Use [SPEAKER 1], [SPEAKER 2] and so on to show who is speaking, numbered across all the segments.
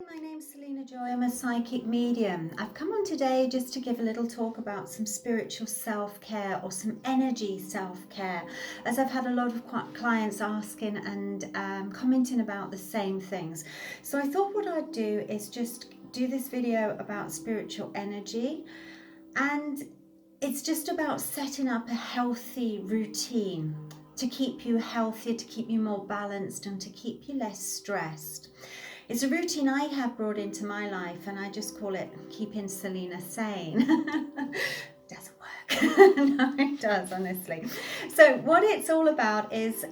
[SPEAKER 1] My name's Selena Joy. I'm a psychic medium. I've come on today just to give a little talk about some spiritual self-care or some energy self-care, as I've had a lot of clients asking and commenting about the same things. So I thought what I'd do is just do this video about spiritual energy, and it's just about setting up a healthy routine to keep you healthier, to keep you more balanced, and to keep you less stressed. It's a routine I have brought into my life, and I just call it keeping Selena sane. Doesn't work. No, it does, honestly. So what it's all about is,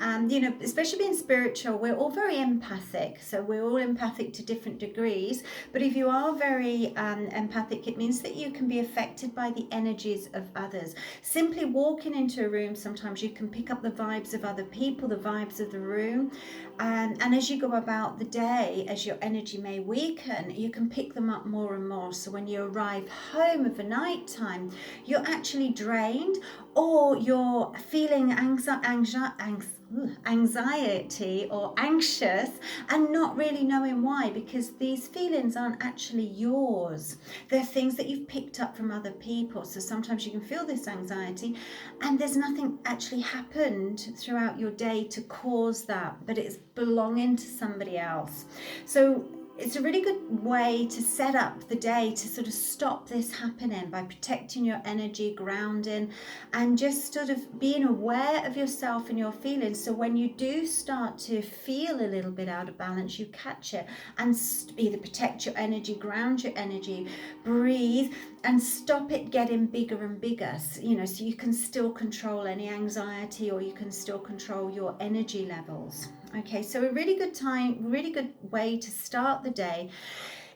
[SPEAKER 1] especially being spiritual, we're all very empathic. So we're all empathic to different degrees. But if you are very empathic, it means that you can be affected by the energies of others. Simply walking into a room, sometimes you can pick up the vibes of other people, the vibes of the room. And as you go about the day, as your energy may weaken, you can pick them up more and more. So when you arrive home of a night time, you're actually drained, or you're feeling anxiety or anxious and not really knowing why, because these feelings aren't actually yours. They're things that you've picked up from other people. So sometimes you can feel this anxiety and there's nothing actually happened throughout your day to cause that, but it's belonging to somebody else. So it's a really good way to set up the day to sort of stop this happening by protecting your energy, grounding, and just sort of being aware of yourself and your feelings. So when you do start to feel a little bit out of balance, you catch it and either protect your energy, ground your energy, breathe, and stop it getting bigger and bigger. So you can still control any anxiety, or you can still control your energy levels. Okay, so a really good way to start the day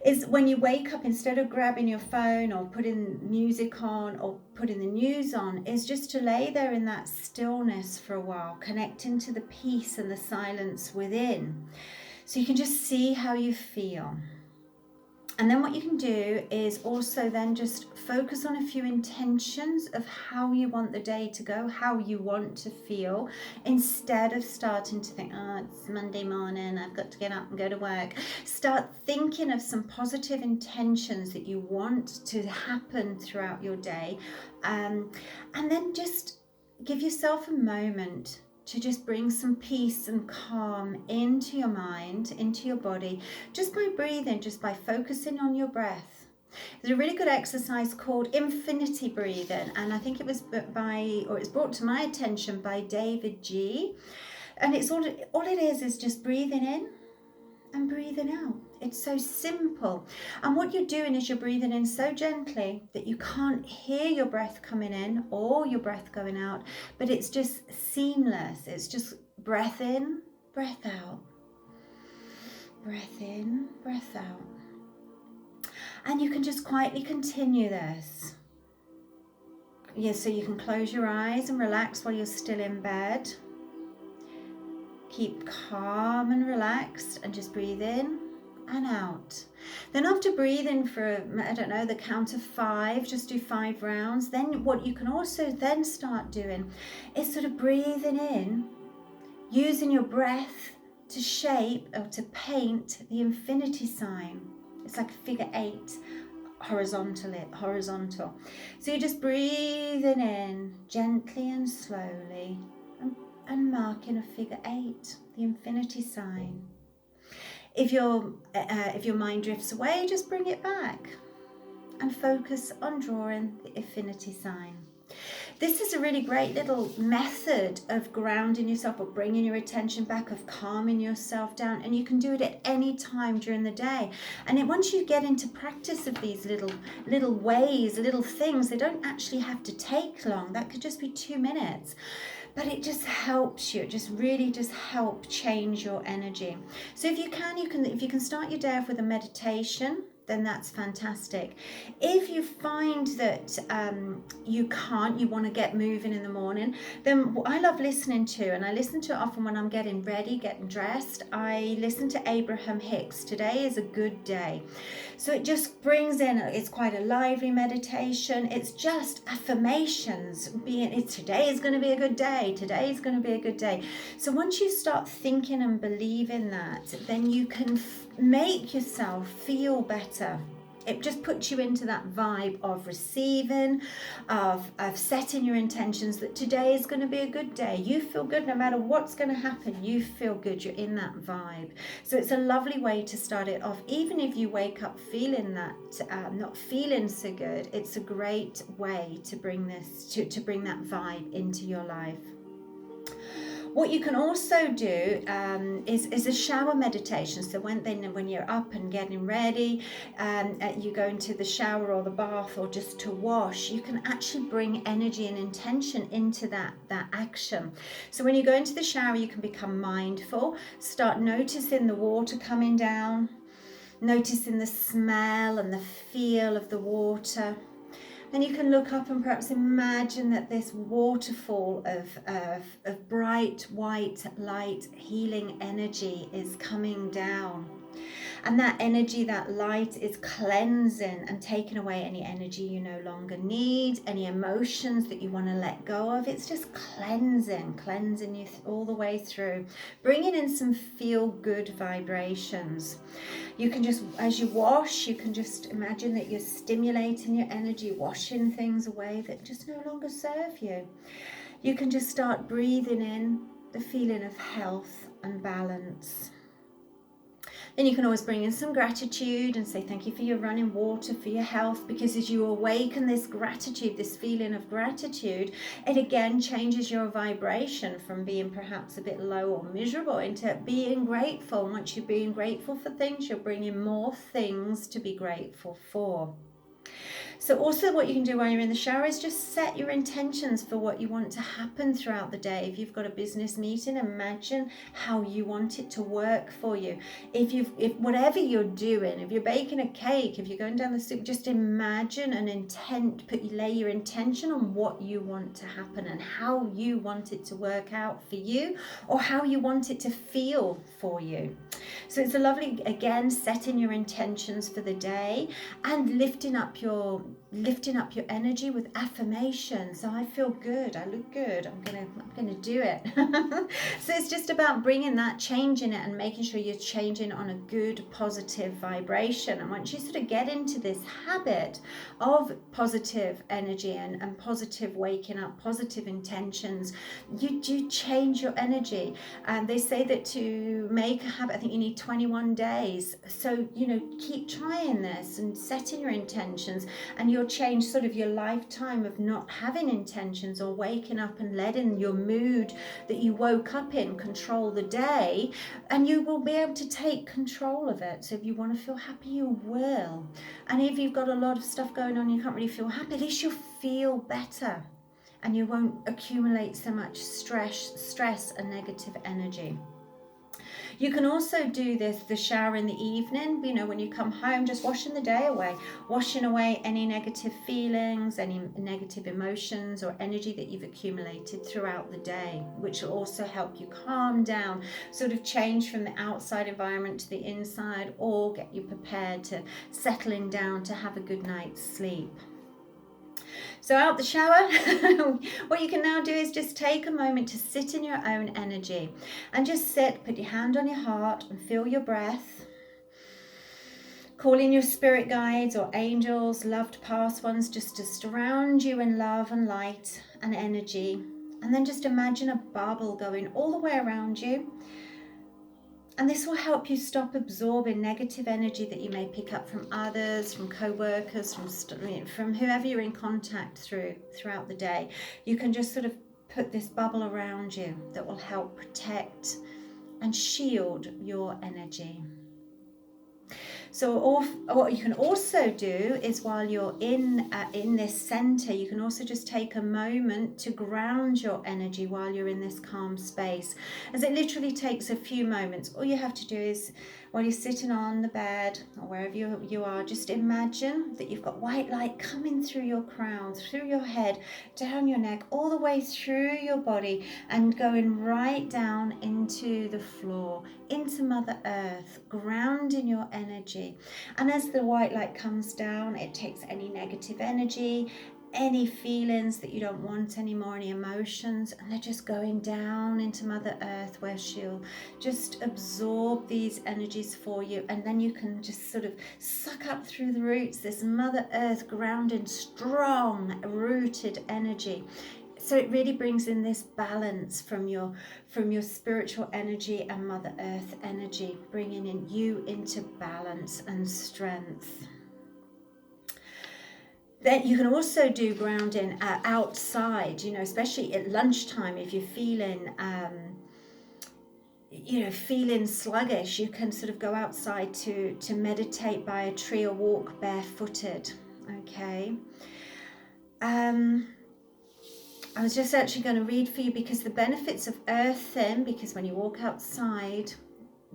[SPEAKER 1] is when you wake up, instead of grabbing your phone or putting music on or putting the news on, is just to lay there in that stillness for a while, connecting to the peace and the silence within. So you can just see how you feel. And then what you can do is also then just focus on a few intentions of how you want the day to go, how you want to feel, instead of starting to think, oh, it's Monday morning, I've got to get up and go to work. Start thinking of some positive intentions that you want to happen throughout your day. And then just give yourself a moment to just bring some peace and calm into your mind, into your body, just by breathing, just by focusing on your breath. There's a really good exercise called infinity breathing, and I think it was it's brought to my attention by David G. And it's all it is just breathing in and breathing out. It's so simple. And what you're doing is you're breathing in so gently that you can't hear your breath coming in or your breath going out, but it's just seamless. It's just breath in, breath out. Breath in, breath out. And you can just quietly continue this. Yeah, so you can close your eyes and relax while you're still in bed. Keep calm and relaxed and just breathe in and out. Then after breathing for, the count of 5, just do 5 rounds. Then what you can also then start doing is sort of breathing in, using your breath to shape or to paint the infinity sign. It's like a figure 8, horizontal. So you're just breathing in gently and slowly, and marking a figure 8, the infinity sign. If your mind drifts away, just bring it back and focus on drawing the infinity sign. This is a really great little method of grounding yourself, or bringing your attention back, of calming yourself down, and you can do it at any time during the day. And once you get into practice of these little ways, little things, they don't actually have to take long. That could just be 2 minutes. But it just helps you. It just really just help change your energy. So if you can start your day off with a meditation, then that's fantastic. If you find that you want to get moving in the morning, then I love listening to, and I listen to it often when I'm getting ready, getting dressed, I listen to Abraham Hicks. Today is a good day. So it just brings in, it's quite a lively meditation. It's just affirmations, today is going to be a good day. Today is going to be a good day. So once you start thinking and believing that, then you can make yourself feel better. It just puts you into that vibe of receiving, of setting your intentions that today is going to be a good day. You feel good no matter what's going to happen. You feel good. You're in that vibe. So it's a lovely way to start it off. Even if you wake up feeling that, not feeling so good, it's a great way to bring this, to bring that vibe into your life. What you can also do is a shower meditation. So when you're up and getting ready, you go into the shower or the bath or just to wash, you can actually bring energy and intention into that action. So when you go into the shower, you can become mindful, start noticing the water coming down, noticing the smell and the feel of the water. And you can look up and perhaps imagine that this waterfall of bright white light healing energy is coming down. And that energy, that light is cleansing and taking away any energy you no longer need, any emotions that you want to let go of. It's just cleansing you all the way through, bringing in some feel-good vibrations. You can just, as you wash, you can just imagine that you're stimulating your energy, washing things away that just no longer serve you. You can just start breathing in the feeling of health and balance. Then you can always bring in some gratitude and say thank you for your running water, for your health, because as you awaken this gratitude, this feeling of gratitude, it again changes your vibration from being perhaps a bit low or miserable into being grateful. And once you're being grateful for things, you're bringing more things to be grateful for. So also what you can do while you're in the shower is just set your intentions for what you want to happen throughout the day. If you've got a business meeting, imagine how you want it to work for you. If whatever you're doing, if you're baking a cake, if you're going down the soup, just imagine an intent, lay your intention on what you want to happen and how you want it to work out for you, or how you want it to feel for you. So it's a lovely, again, setting your intentions for the day and lifting up your energy with affirmations. So I feel good, I look good, I'm gonna do it. So it's just about bringing that change in it and making sure you're changing on a good, positive vibration. And once you sort of get into this habit of positive energy and positive waking up, positive intentions, you do change your energy. And they say that to make a habit, I think you need 21 days. So, keep trying this and setting your intentions, and you'll change sort of your lifetime of not having intentions or waking up and letting your mood that you woke up in control the day, and you will be able to take control of it. So if you want to feel happy, you will. And if you've got a lot of stuff going on, you can't really feel happy, at least you'll feel better and you won't accumulate so much stress and negative energy. You can also do the shower in the evening, when you come home, just washing the day away, washing away any negative feelings, any negative emotions or energy that you've accumulated throughout the day, which will also help you calm down, sort of change from the outside environment to the inside, or get you prepared to settling down to have a good night's sleep. So out the shower, what you can now do is just take a moment to sit in your own energy and just sit, put your hand on your heart and feel your breath. Call in your spirit guides or angels, loved past ones, just to surround you in love and light and energy. And then just imagine a bubble going all the way around you. And this will help you stop absorbing negative energy that you may pick up from others, from co-workers, from whoever you're in contact throughout the day. You can just sort of put this bubble around you that will help protect and shield your energy. So what you can also do is, while you're in this center, you can also just take a moment to ground your energy while you're in this calm space, as it literally takes a few moments. All you have to do is, while you're sitting on the bed or wherever you are, just imagine that you've got white light coming through your crown, through your head, down your neck, all the way through your body, and going right down into the floor, into Mother Earth, grounding your energy. And as the white light comes down, it takes any negative energy, any feelings that you don't want anymore, any emotions, and they're just going down into Mother Earth, where she'll just absorb these energies for you, and then you can just sort of suck up through the roots this Mother Earth grounded, strong, rooted energy. So it really brings in this balance from your spiritual energy and Mother Earth energy, bringing in you into balance and strength. Then you can also do grounding outside, especially at lunchtime. If you're feeling feeling sluggish, you can sort of go outside to meditate by a tree or walk barefooted. Okay. I was just actually going to read for you, because the benefits of earthing, because when you walk outside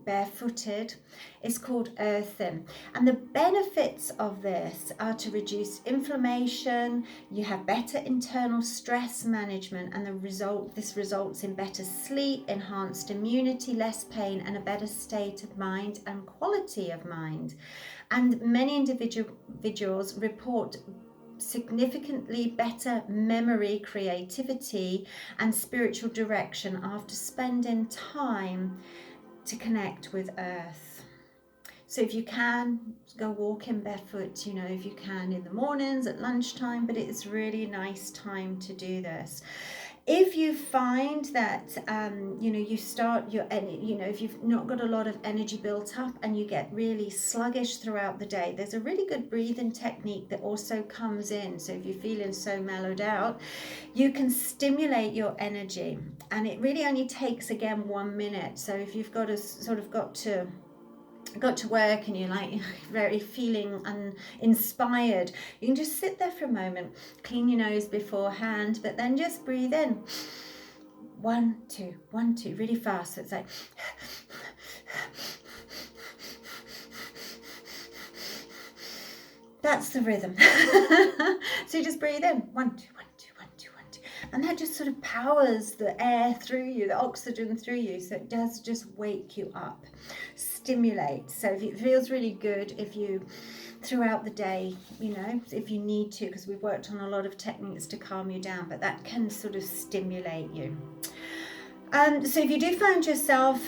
[SPEAKER 1] barefooted, it's called earthing, and the benefits of this are to reduce inflammation, you have better internal stress management, and this results in better sleep, enhanced immunity, less pain, and a better state of mind and quality of mind. And many individuals report significantly better memory, creativity, and spiritual direction after spending time to connect with Earth. So if you can, go walking barefoot, if you can, in the mornings, at lunchtime, but it's really nice time to do this. If you find that, you start if you've not got a lot of energy built up and you get really sluggish throughout the day, there's a really good breathing technique that also comes in. So if you're feeling so mellowed out, you can stimulate your energy, and it really only takes, again, 1 minute. So if you've got to work and you're like very feeling uninspired, you can just sit there for a moment, clean your nose beforehand, but then just breathe in 1 2 1 2 really fast. So it's like that's the rhythm. So you just breathe in 1 2 1 2 1 2 1 2, and that just sort of powers the air through you, the oxygen through you, so it does just wake you up, stimulate. So if it feels really good, if you throughout the day, if you need to, because we've worked on a lot of techniques to calm you down, but that can sort of stimulate you. So if you do find yourself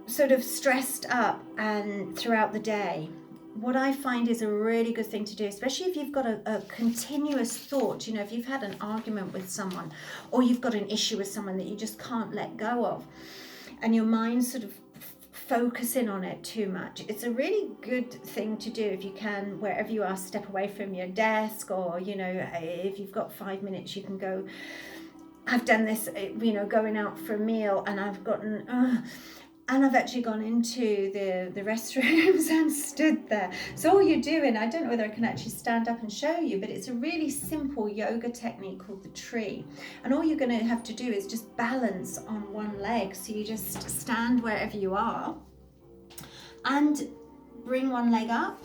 [SPEAKER 1] sort of stressed up and throughout the day, what I find is a really good thing to do, especially if you've got a continuous thought, if you've had an argument with someone, or you've got an issue with someone that you just can't let go of, and your mind's sort of focusing on it too much, it's a really good thing to do. If you can, wherever you are, step away from your desk, or if you've got 5 minutes, you can go. I've done this, going out for a meal, and I've gotten and I've actually gone into the restrooms and stood there. So all you're doing, I don't know whether I can actually stand up and show you, but it's a really simple yoga technique called the tree. And all you're going to have to do is just balance on one leg. So you just stand wherever you are and bring one leg up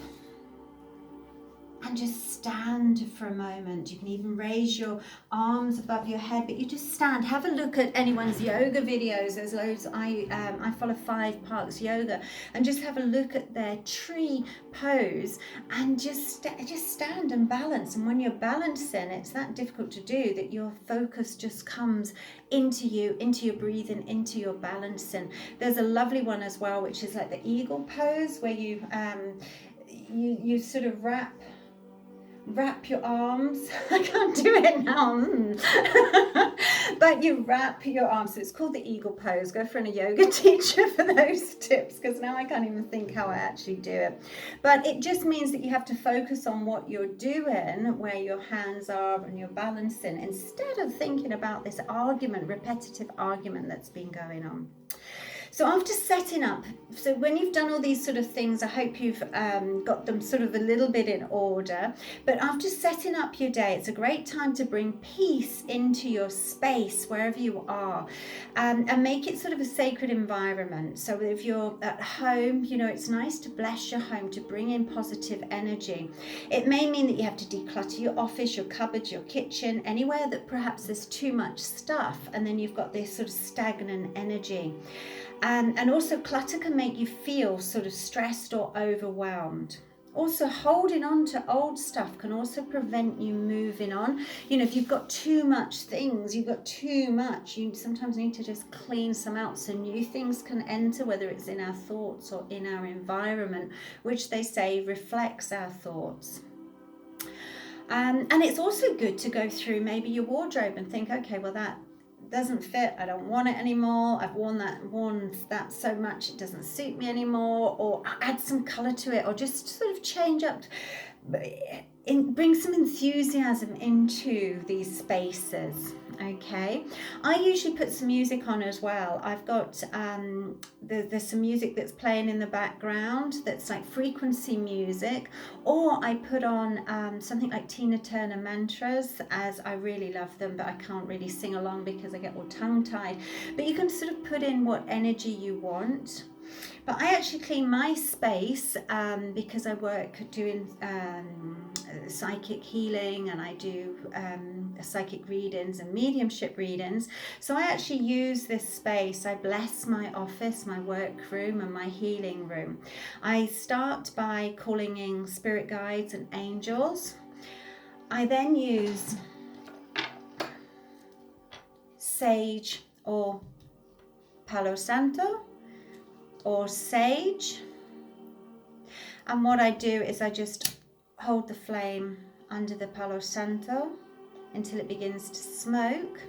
[SPEAKER 1] and just stand for a moment. You can even raise your arms above your head, but you just stand. Have a look at anyone's yoga videos. There's loads. I follow 5 Parks Yoga, and just have a look at their tree pose and just stand and balance. And when you're balancing, it's that difficult to do that your focus just comes into your breathing, into your balancing. There's a lovely one as well, which is like the eagle pose, where you sort of wrap your arms. I can't do it now. But you wrap your arms. So it's called the eagle pose. Go for a yoga teacher for those tips, because now I can't even think how I actually do it. But it just means that you have to focus on what you're doing, where your hands are, and you're balancing, instead of thinking about this repetitive argument that's been going on. So after setting up, so when you've done all these sort of things, I hope you've got them sort of a little bit in order. But after setting up your day, it's a great time to bring peace into your space, wherever you are, and make it sort of a sacred environment. So if you're at home, it's nice to bless your home, to bring in positive energy. It may mean that you have to declutter your office, your cupboards, your kitchen, anywhere that perhaps there's too much stuff, and then you've got this sort of stagnant energy. And also clutter can make you feel sort of stressed or overwhelmed. Also, holding on to old stuff can also prevent you moving on. If you've got too much things, you sometimes need to just clean some out so new things can enter, whether it's in our thoughts or in our environment, which they say reflects our thoughts. And it's also good to go through maybe your wardrobe and think, okay, well, that doesn't fit, I don't want it anymore, I've worn that so much it doesn't suit me anymore, or add some color to it, or just sort of change up, bring some enthusiasm into these spaces. Okay, I usually put some music on as well. I've got there's some music that's playing in the background that's like frequency music, or I put on something like Tina Turner mantras, as I really love them, but I can't really sing along because I get all tongue-tied. But you can sort of put in what energy you want. But I actually clean my space because I work doing psychic healing, and I do psychic readings and mediumship readings. So I actually use this space. I bless my office, my work room, and my healing room. I start by calling in spirit guides and angels. I then use sage or Palo Santo or sage, and what I do is I just hold the flame under the Palo Santo until it begins to smoke,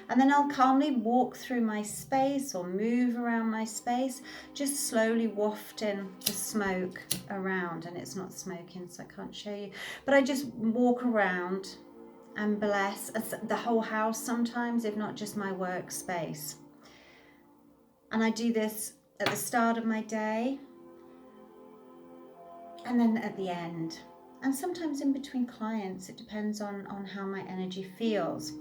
[SPEAKER 1] and then I'll calmly walk through my space or move around my space, just slowly wafting the smoke around. And it's not smoking, so I can't show you, but I just walk around and bless the whole house sometimes, if not just my workspace. And I do this at the start of my day, and then at the end, and sometimes in between clients. It depends on how my energy feels.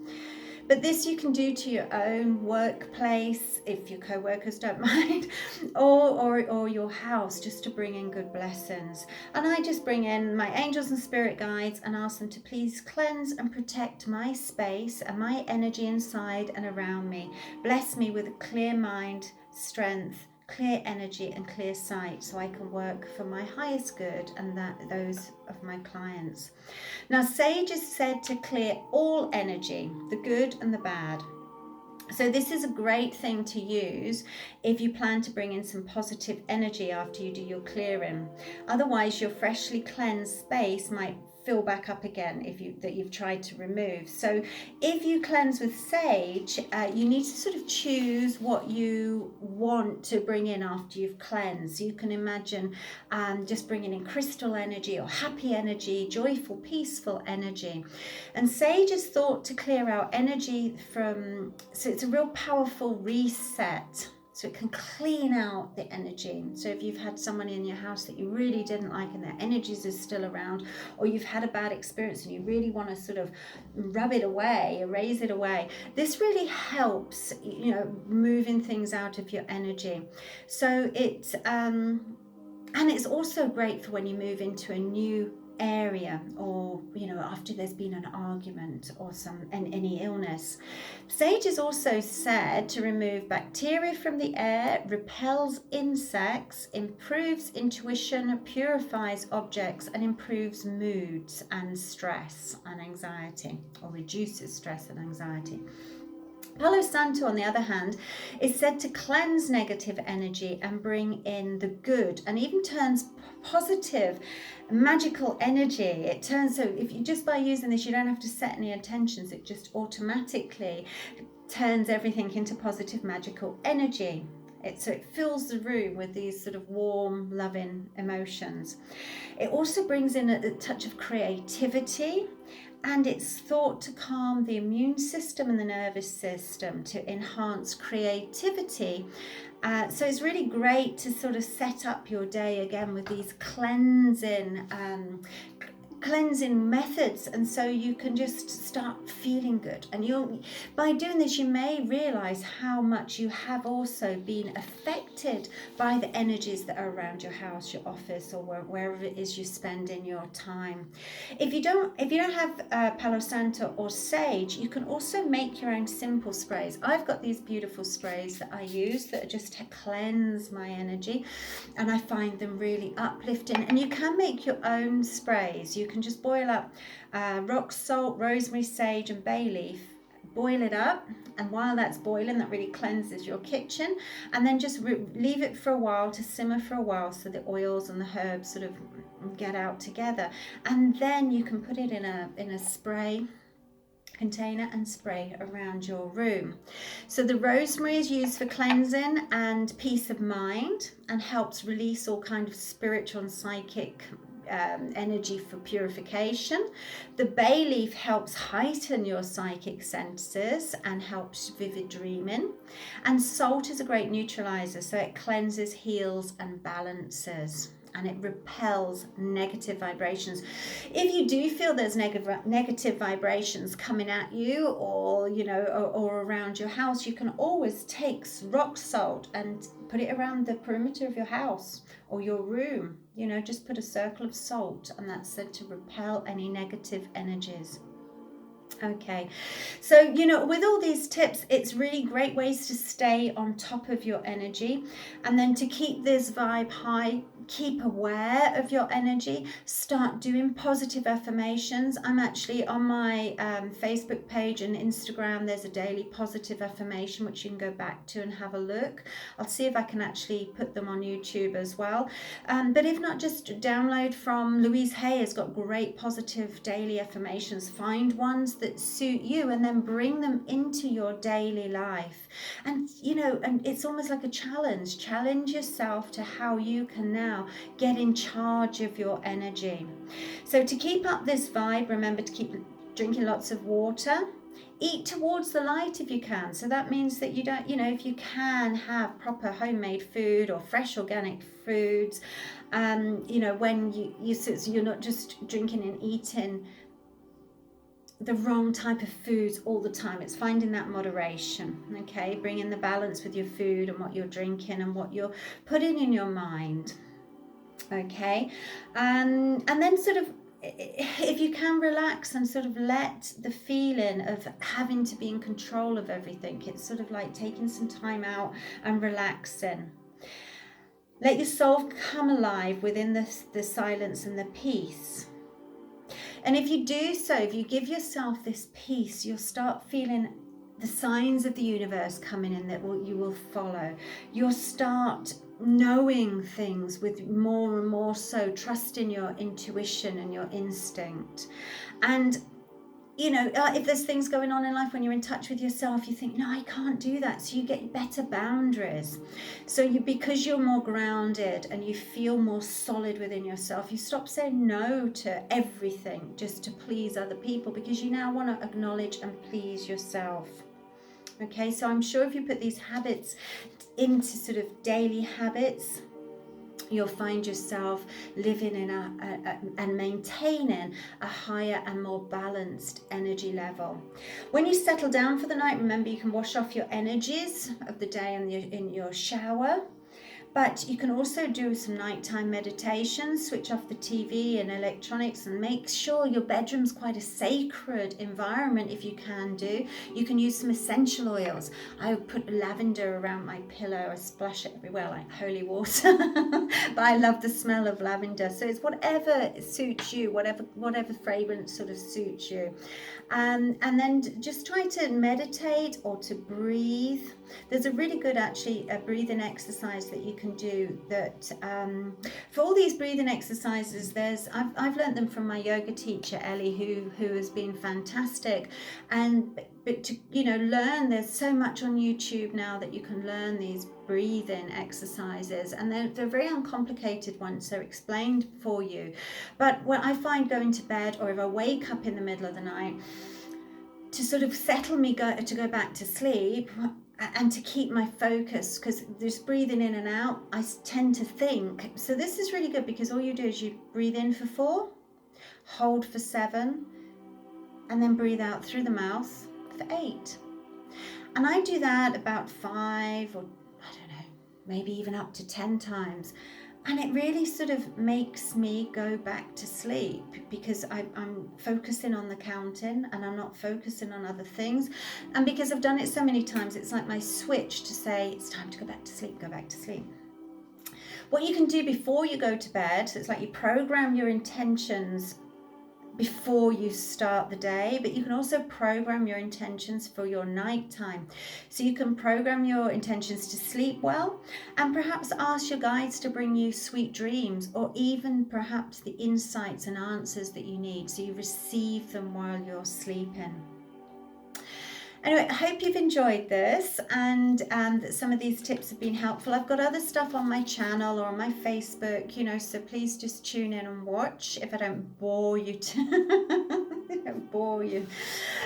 [SPEAKER 1] But this you can do to your own workplace, if your co-workers don't mind, or your house, just to bring in good blessings. And I just bring in my angels and spirit guides and ask them to please cleanse and protect my space and my energy inside and around me. Bless me with a clear mind, strength, clear energy and clear sight, so I can work for my highest good and those of my clients. Now, sage is said to clear all energy, the good and the bad. So this is a great thing to use if you plan to bring in some positive energy after you do your clearing. Otherwise, your freshly cleansed space might fill back up again that you've tried to remove. So if you cleanse with sage, you need to sort of choose what you want to bring in after you've cleansed. You can imagine just bringing in crystal energy or happy energy, joyful, peaceful energy. And sage is thought to clear out energy so it's a real powerful reset. So it can clean out the energy. So if you've had someone in your house that you really didn't like and their energies are still around, or you've had a bad experience and you really want to sort of rub it away, erase it away, this really helps, moving things out of your energy. So it's and it's also great for when you move into a new area, or after there's been an argument or any illness. Sage is also said to remove bacteria from the air, repels insects, improves intuition, purifies objects, and improves moods and stress and anxiety, or reduces stress and anxiety. Palo Santo, on the other hand, is said to cleanse negative energy and bring in the good, and even turns positive, magical energy. It turns, so if you just by using this, you don't have to set any intentions, it just automatically turns everything into positive, magical energy. So it fills the room with these sort of warm, loving emotions. It also brings in a touch of creativity, and it's thought to calm the immune system and the nervous system, to enhance creativity. So it's really great to sort of set up your day again with these cleansing cleansing methods, and so you can just start feeling good. And by doing this, you may realize how much you have also been affected by the energies that are around your house, your office, or wherever it is you spend in your time. If you don't have Palo Santo or sage, you can also make your own simple sprays. I've got these beautiful sprays that I use that are just to cleanse my energy, and I find them really uplifting. And you can make your own sprays. You can just boil up rock salt, rosemary, sage, and bay leaf. Boil it up, and while that's boiling, that really cleanses your kitchen. And then just leave it for a while to simmer for a while, so the oils and the herbs sort of get out together. And then you can put it in a spray container and spray around your room. So the rosemary is used for cleansing and peace of mind, and helps release all kind of spiritual and psychic energy for purification. The bay leaf helps heighten your psychic senses and helps vivid dreaming. And salt is a great neutralizer, so it cleanses, heals, and balances. And it repels negative vibrations. If you do feel there's negative vibrations coming at you, or or around your house, you can always take rock salt and put it around the perimeter of your house or your room. Just put a circle of salt, and that's said to repel any negative energies. Okay, so with all these tips, it's really great ways to stay on top of your energy, and then to keep this vibe high. Keep aware of your energy. Start doing positive affirmations. I'm actually on my Facebook page and Instagram. There's a daily positive affirmation which you can go back to and have a look. I'll see if I can actually put them on YouTube as well. But if not, just download from Louise Hay. Has got great positive daily affirmations. Find ones that suit you, and then bring them into your daily life. And and it's almost like a challenge. Challenge yourself to how you can now get in charge of your energy. So to keep up this vibe, remember to keep drinking lots of water. Eat towards the light if you can. So that means that you don't, if you can have proper homemade food or fresh organic foods, when so you're not just drinking and eating the wrong type of foods all the time. It's finding that moderation, okay? Bringing the balance with your food and what you're drinking and what you're putting in your mind, okay? And then sort of, if you can, relax and sort of let the feeling of having to be in control of everything. It's sort of like taking some time out and relaxing. Let your soul come alive within the silence and the peace. And if you do so, if you give yourself this peace, you'll start feeling the signs of the universe coming in that you will follow. You'll start knowing things with more and more so, trusting your intuition and your instinct. And if there's things going on in life when you're in touch with yourself, you think, no, I can't do that. So you get better boundaries. So because you're more grounded and you feel more solid within yourself, you stop saying no to everything just to please other people, because you now want to acknowledge and please yourself. Okay, so I'm sure if you put these habits into sort of daily habits, you'll find yourself living in and maintaining a higher and more balanced energy level. When you settle down for the night, remember you can wash off your energies of the day in your shower. But you can also do some nighttime meditation, switch off the TV and electronics, and make sure your bedroom's quite a sacred environment if you can do. You can use some essential oils. I would put lavender around my pillow. I splash it everywhere like holy water. But I love the smell of lavender. So it's whatever suits you, whatever fragrance sort of suits you. And then just try to meditate or to breathe. There's a really good breathing exercise that you can do that for all these breathing exercises, I've learned them from my yoga teacher Ellie, who has been fantastic. But to learn, there's so much on YouTube now that you can learn these breathing exercises, and they're very uncomplicated ones. They're explained for you. But when I find going to bed, or if I wake up in the middle of the night, to sort of settle me to go back to sleep and to keep my focus, because just breathing in and out, I tend to think. So this is really good, because all you do is you breathe in for 4, hold for 7, and then breathe out through the mouth for 8. And I do that about 5, or I don't know, maybe even up to 10 times. And it really sort of makes me go back to sleep, because I'm focusing on the counting and I'm not focusing on other things. And because I've done it so many times, it's like my switch to say, it's time to go back to sleep, go back to sleep. What you can do before you go to bed, so it's like you program your intentions before you start the day, but you can also program your intentions for your nighttime. So you can program your intentions to sleep well, and perhaps ask your guides to bring you sweet dreams, or even perhaps the insights and answers that you need, so you receive them while you're sleeping. Anyway, I hope you've enjoyed this, and that some of these tips have been helpful. I've got other stuff on my channel or on my Facebook, so please just tune in and watch if I don't bore you don't bore you.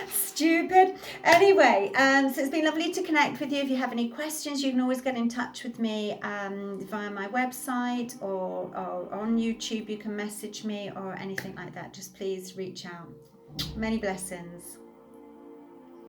[SPEAKER 1] Stupid. Anyway, so it's been lovely to connect with you. If you have any questions, you can always get in touch with me via my website, or on YouTube. You can message me or anything like that. Just please reach out. Many blessings.